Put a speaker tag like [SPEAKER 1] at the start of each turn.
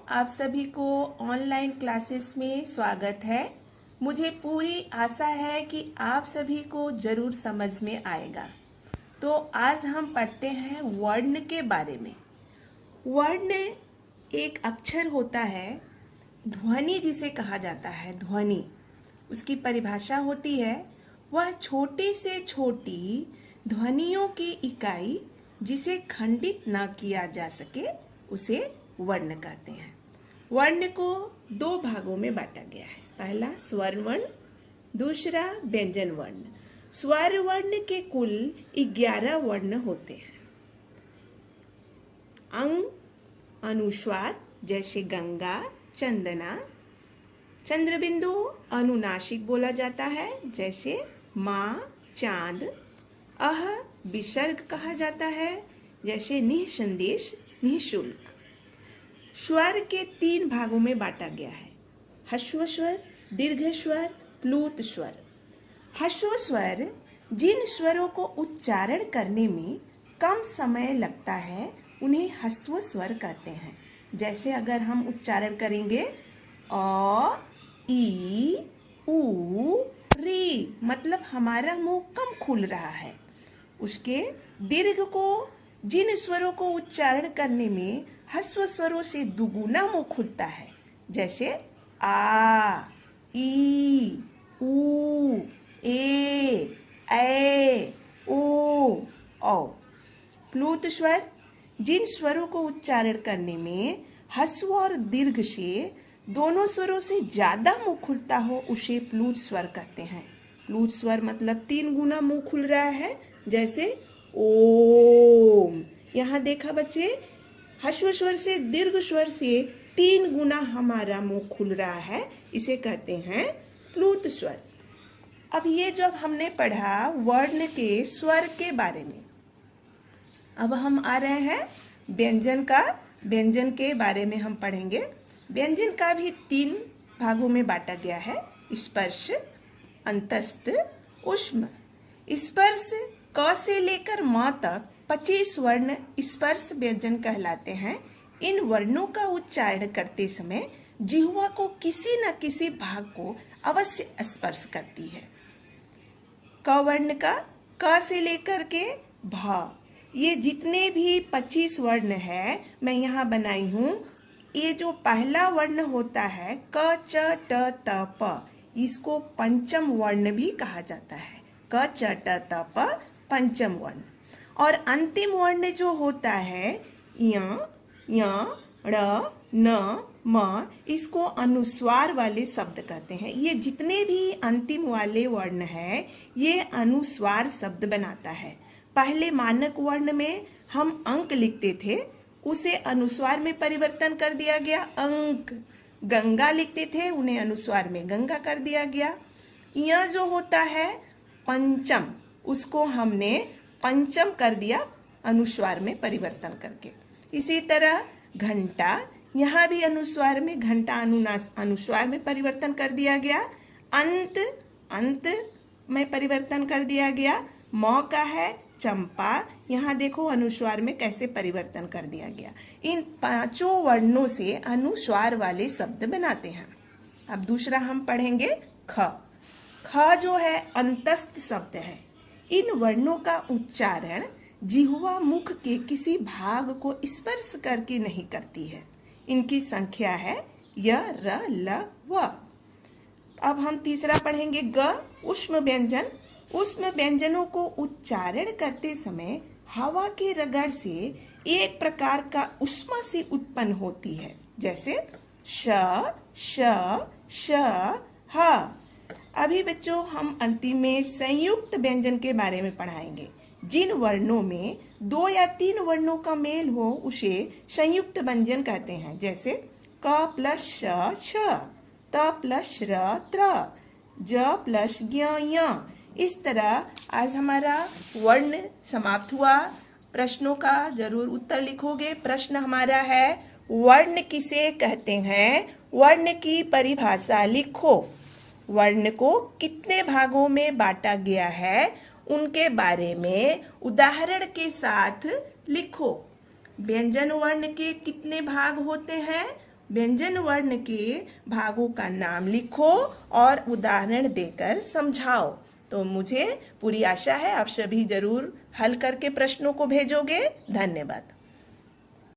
[SPEAKER 1] आप सभी को ऑनलाइन क्लासेस में स्वागत है। मुझे पूरी आशा है कि आप सभी को जरूर समझ में आएगा। तो आज हम पढ़ते हैं वर्ण के बारे में। वर्ण एक अक्षर होता है, ध्वनि जिसे कहा जाता है। ध्वनि उसकी परिभाषा होती है, वह छोटी से छोटी ध्वनियों की इकाई जिसे खंडित न किया जा सके उसे वर्ण कहते हैं। वर्ण को दो भागों में बांटा गया है। पहला स्वर वर्ण, दूसरा व्यंजन वर्ण। स्वर वर्ण के कुल 11 वर्ण होते हैं। अंग, अनुस्वार जैसे गंगा, चंदना। चंद्रबिंदु अनुनासिक बोला जाता है जैसे माँ, चांद। अह विसर्ग कहा जाता है जैसे निःसंदेश, निःशुल्क। स्वर के 3 भागों में बांटा गया है, ह्रस्व स्वर, दीर्घ स्वर, प्लुत स्वर। ह्रस्व स्वर जिन स्वरों को उच्चारण करने में कम समय लगता है उन्हें ह्रस्व स्वर कहते हैं। जैसे अगर हम उच्चारण करेंगे अ, ई, उ, री, मतलब हमारा मुंह कम खुल रहा है। उसके दीर्घ को जिन स्वरों को उच्चारण करने में ह्रस्व स्वरों से दुगुना मुंह खुलता है, जैसे आ, ई, उ, ए, ओ, औ। प्लुत स्वर जिन स्वरों को उच्चारण करने में ह्रस्व और दीर्घ से दोनों स्वरों से ज्यादा मुंह खुलता हो उसे प्लुत स्वर कहते हैं। प्लुत स्वर मतलब 3 गुना मुंह खुल रहा है, जैसे ओम। यहाँ देखा बच्चे, ह्रस्व स्वर से दीर्घ स्वर से 3 गुना हमारा मुंह खुल रहा है, इसे कहते हैं प्लुत स्वर। अब ये जब हमने पढ़ा वर्ण के स्वर के बारे में, अब हम आ रहे हैं व्यंजन का। व्यंजन के बारे में हम पढ़ेंगे। व्यंजन का भी 3 भागों में बांटा गया है, स्पर्श, अंतस्थ, ऊष्म। स्पर्श क से लेकर म तक 25 वर्ण स्पर्श व्यंजन कहलाते हैं। इन वर्णों का उच्चारण करते समय जिह्वा को किसी न किसी भाग को अवश्य स्पर्श करती है। क वर्ण का क से लेकर के भ, ये जितने भी 25 वर्ण है मैं यहाँ बनाई हूँ। ये जो पहला वर्ण होता है क, च, ट, त, प, इसको पंचम वर्ण भी कहा जाता है। क, च, ट, त, प पंचम वर्ण। और अंतिम वर्ण जो होता है य, ड़, न, म, इसको अनुस्वार वाले शब्द कहते हैं। ये जितने भी अंतिम वाले वर्ण है ये अनुस्वार शब्द बनाता है। पहले मानक वर्ण में हम अंक लिखते थे, उसे अनुस्वार में परिवर्तन कर दिया गया, अंक। गंगा लिखते थे, उन्हें अनुस्वार में गंगा कर दिया गया। यह जो होता है पंचम, उसको हमने पंचम कर दिया अनुस्वार में परिवर्तन करके। इसी तरह घंटा, यहाँ भी अनुस्वार में घंटा अनुस्वार में परिवर्तन कर दिया गया। अंत, अंत में परिवर्तन कर दिया गया। म का है चंपा, यहाँ देखो अनुस्वार में कैसे परिवर्तन कर दिया गया। इन 5 वर्णों से अनुस्वार वाले शब्द बनाते हैं। अब दूसरा हम पढ़ेंगे ख। ख जो है अंतस्थ शब्द है। इन वर्णों का उच्चारण जिह्वा मुख के किसी भाग को स्पर्श करके नहीं करती है। इनकी संख्या है य, र, ल, व। अब हम तीसरा पढ़ेंगे ग, ऊष्म व्यंजन। ऊष्म व्यंजनों को उच्चारण करते समय हवा के रगड़ से एक प्रकार का ऊष्मा सी उत्पन्न होती है, जैसे श, श, श, ह। अभी बच्चों हम अंतिम में संयुक्त व्यंजन के बारे में पढ़ाएंगे। जिन वर्णों में 2 या 3 वर्णों का मेल हो उसे संयुक्त व्यंजन कहते हैं, जैसे क प्लस श, छ, त प्लस र, त्र, ज प्लस ज्ञ, य। इस तरह आज हमारा वर्ण समाप्त हुआ। प्रश्नों का जरूर उत्तर लिखोगे। प्रश्न हमारा है, वर्ण किसे कहते हैं? वर्ण की परिभाषा लिखो। वर्ण को कितने भागों में बांटा गया है उनके बारे में उदाहरण के साथ लिखो। व्यंजन वर्ण के कितने भाग होते हैं? व्यंजन वर्ण के भागों का नाम लिखो और उदाहरण देकर समझाओ। तो मुझे पूरी आशा है आप सभी जरूर हल करके प्रश्नों को भेजोगे। धन्यवाद।